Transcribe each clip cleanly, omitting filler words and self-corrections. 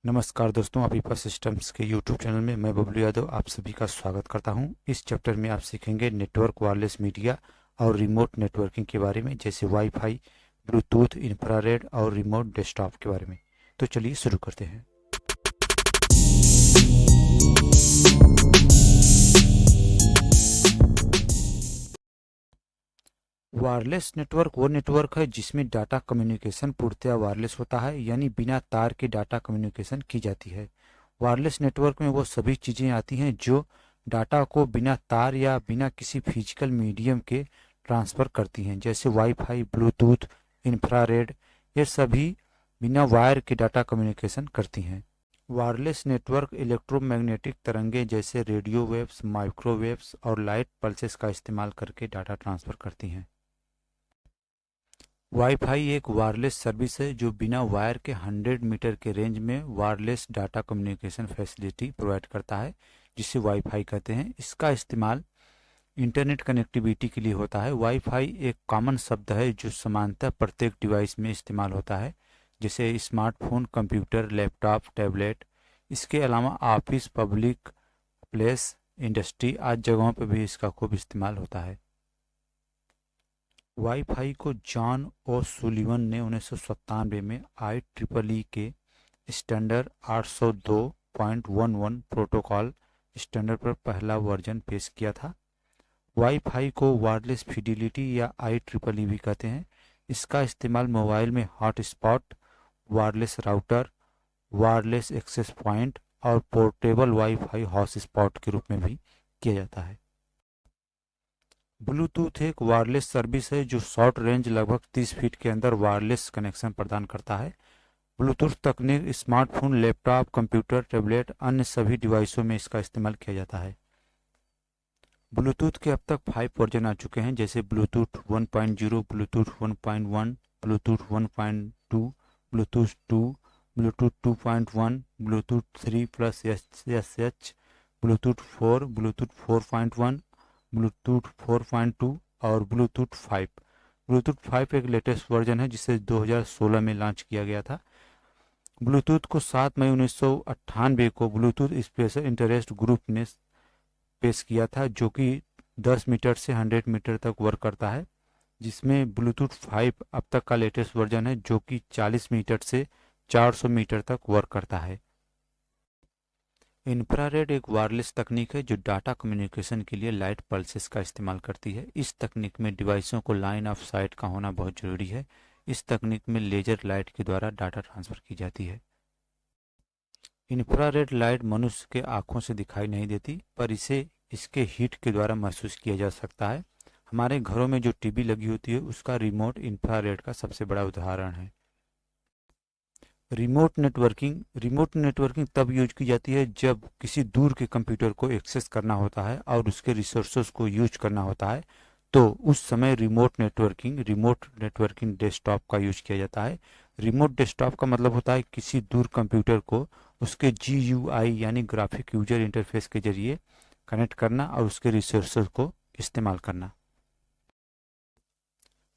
नमस्कार दोस्तों, अभिपा सिस्टम्स के यूट्यूब चैनल में मैं बबलू यादव आप सभी का स्वागत करता हूं। इस चैप्टर में आप सीखेंगे नेटवर्क, वायरलेस मीडिया और रिमोट नेटवर्किंग के बारे में, जैसे वाईफाई, ब्लूटूथ, इंफ्रारेड और रिमोट डेस्कटॉप के बारे में। तो चलिए शुरू करते हैं। वायरलेस नेटवर्क वो नेटवर्क है जिसमें डाटा कम्युनिकेशन पूर्णतया वायरलेस होता है, यानी बिना तार के डाटा कम्युनिकेशन की जाती है। वायरलेस नेटवर्क में वो सभी चीज़ें आती हैं जो डाटा को बिना तार या बिना किसी फिजिकल मीडियम के ट्रांसफ़र करती हैं, जैसे वाईफाई, ब्लूटूथ, इंफ्रारेड, ये सभी बिना वायर के डाटा कम्युनिकेशन करती हैं। वायरलेस नेटवर्क इलेक्ट्रोमैग्नेटिक तरंगे जैसे रेडियो वेव्स, माइक्रोवेव्स और लाइट पल्सेस का इस्तेमाल करके डाटा ट्रांसफ़र करती हैं। वाईफाई एक वायरलेस सर्विस है जो बिना वायर के 100 मीटर के रेंज में wireless data communication facility provide करता है, जिसे वाईफाई कहते हैं। इसका इस्तेमाल इंटरनेट कनेक्टिविटी के लिए होता है। वाईफाई एक कॉमन शब्द है जो समानतः प्रत्येक डिवाइस में इस्तेमाल होता है, जैसे स्मार्टफोन, कंप्यूटर, लैपटॉप, टैबलेट। इसके अलावा ऑफिस, पब्लिक प्लेस, इंडस्ट्री आदि जगहों पर भी इसका खूब इस्तेमाल होता है। वाईफाई को जॉन ओ सुलिवन ने 1997 में IEEE के स्टैंडर्ड 802.11 प्रोटोकॉल स्टैंडर्ड पर पहला वर्जन पेश किया था। वाईफाई को वायरलेस फिडिलिटी या IEEE भी कहते हैं। इसका इस्तेमाल मोबाइल में hotspot, wireless router, wireless access point और पोर्टेबल वाईफाई हॉटस्पॉट के रूप में भी किया जाता है। ब्लूटूथ एक वायरलेस सर्विस है जो शॉर्ट रेंज लगभग 30 फीट के अंदर वायरलेस कनेक्शन प्रदान करता है। ब्लूटूथ तकनीक स्मार्टफोन, लैपटॉप, कंप्यूटर, टैबलेट, अन्य सभी डिवाइसों में इसका इस्तेमाल किया जाता है। ब्लूटूथ के अब तक 5 वर्जन आ चुके हैं, जैसे Bluetooth 1.0, Bluetooth 1.1, Bluetooth 1.2, Bluetooth 2, Bluetooth 2.1, Bluetooth 3+SSH, Bluetooth 4, Bluetooth 4.1, Bluetooth 4.2 और ब्लूटूथ 5। ब्लूटूथ 5 एक लेटेस्ट वर्जन है जिसे 2016 में लॉन्च किया गया था। ब्लूटूथ को 7 मई 1998 को ब्लूटूथ स्पेशल इंटरेस्ट ग्रुप ने पेश किया था, जो कि 10 मीटर से 100 मीटर तक वर्क करता है, जिसमें ब्लूटूथ 5 अब तक का लेटेस्ट वर्जन है जो कि 40 मीटर से 400 मीटर तक वर्क करता है। इंफ्रारेड एक वायरलेस तकनीक है जो डाटा कम्युनिकेशन के लिए लाइट पल्सेस का इस्तेमाल करती है। इस तकनीक में डिवाइसों को लाइन ऑफ साइट का होना बहुत जरूरी है। इस तकनीक में लेजर लाइट के द्वारा डाटा ट्रांसफर की जाती है। इंफ्रारेड लाइट मनुष्य के आंखों से दिखाई नहीं देती, पर इसे इसके हीट के द्वारा महसूस किया जा सकता है। हमारे घरों में जो टीवी लगी होती है उसका रिमोट इंफ्रारेड का सबसे बड़ा उदाहरण है। रिमोट नेटवर्किंग तब यूज की जाती है जब किसी दूर के कंप्यूटर को एक्सेस करना होता है और उसके रिसोर्सेज को यूज करना होता है, तो उस समय रिमोट नेटवर्किंग डेस्कटॉप का यूज किया जाता है। रिमोट डेस्कटॉप का मतलब होता है किसी दूर कंप्यूटर को उसके GUI यानी ग्राफिक यूजर इंटरफेस के जरिए कनेक्ट करना और उसके रिसोर्सेज को इस्तेमाल करना।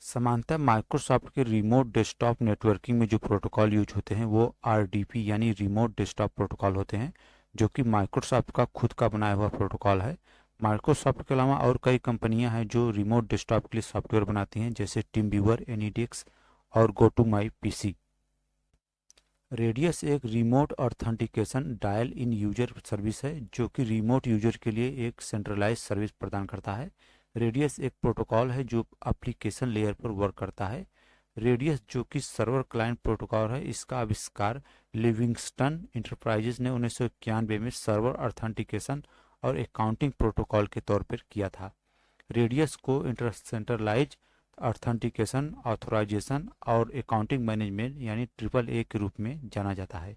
समानतः माइक्रोसॉफ्ट के रिमोट डेस्कटॉप नेटवर्किंग में जो प्रोटोकॉल यूज होते हैं वो RDP यानी रिमोट डेस्कटॉप प्रोटोकॉल होते हैं, जो कि माइक्रोसॉफ्ट का खुद का बनाया हुआ प्रोटोकॉल है। माइक्रोसॉफ्ट के अलावा और कई कंपनियां हैं जो रिमोट डेस्कटॉप के लिए सॉफ्टवेयर बनाती हैं, जैसे टीमवीवर, एनीडिक्स और GoToMyPC। रेडियस एक remote authentication dial in user service है जो कि रिमोट यूजर के लिए एक सेंट्रलाइज सर्विस प्रदान करता है। रेडियस एक प्रोटोकॉल है जो एप्लीकेशन लेयर पर वर्क करता है। रेडियस जो कि सर्वर क्लाइंट प्रोटोकॉल है, इसका आविष्कार लिविंगस्टन इंटरप्राइजेज ने 1991 में सर्वर ऑथेंटिकेशन और अकाउंटिंग प्रोटोकॉल के तौर पर किया था। रेडियस को सेंट्रलाइज ऑथेंटिकेशन, ऑथराइजेशन और अकाउंटिंग मैनेजमेंट यानी AAA के रूप में जाना जाता है।